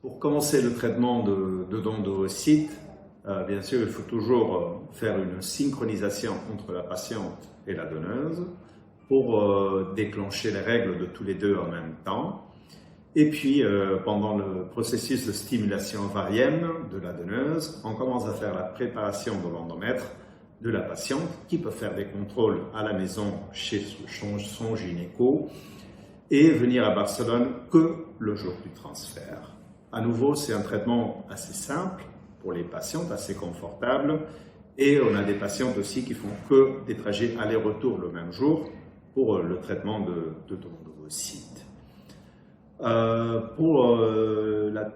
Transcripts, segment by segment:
Pour commencer le traitement de dons d'ovocytes, bien sûr, il faut toujours faire une synchronisation entre la patiente et la donneuse pour déclencher les règles de tous les deux en même temps. Et puis, pendant le processus de stimulation ovarienne de la donneuse, on commence à faire la préparation de l'endomètre de la patiente qui peut faire des contrôles à la maison chez son gynéco et venir à Barcelone que le jour du transfert. À nouveau, c'est un traitement assez simple pour les patientes, assez confortable, et on a des patientes aussi qui font que des trajets aller-retour le même jour pour le traitement de dons d'ovocytes. Pour la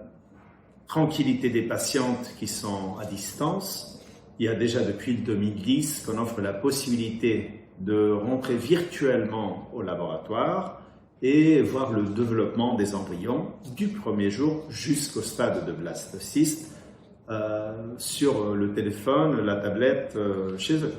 tranquillité des patientes qui sont à distance, il y a déjà depuis le 2010 qu'on offre la possibilité de rentrer virtuellement au laboratoire et voir le développement des embryons du premier jour jusqu'au stade de blastocyste sur le téléphone, la tablette chez eux.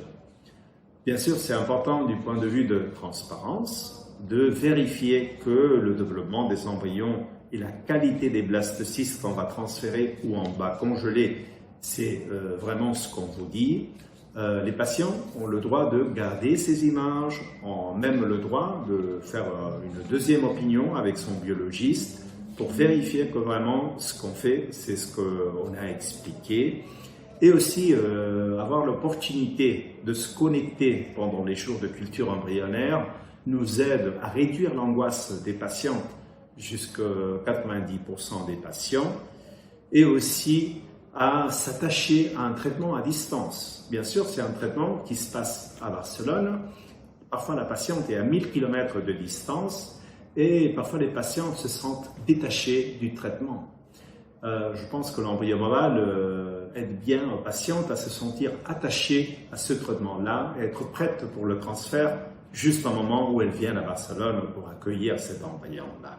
Bien sûr, c'est important du point de vue de transparence de vérifier que le développement des embryons et la qualité des blastocystes qu'on va transférer ou on va congeler, c'est vraiment ce qu'on vous dit. Les patients ont le droit de garder ces images, ont même le droit de faire une deuxième opinion avec son biologiste pour vérifier que vraiment ce qu'on fait, c'est ce qu'on a expliqué. Et aussi avoir l'opportunité de se connecter pendant les jours de culture embryonnaire nous aide à réduire l'angoisse des patientes jusqu'à 90% des patients et aussi à s'attacher à un traitement à distance. Bien sûr, c'est un traitement qui se passe à Barcelone. Parfois, la patiente est à 1000 km de distance et parfois les patientes se sentent détachées du traitement. Je pense que l'embryo-mobile aide bien aux patientes à se sentir attachées à ce traitement-là et être prêtes pour le transfert juste au moment où elles viennent à Barcelone pour accueillir cet embryon-là.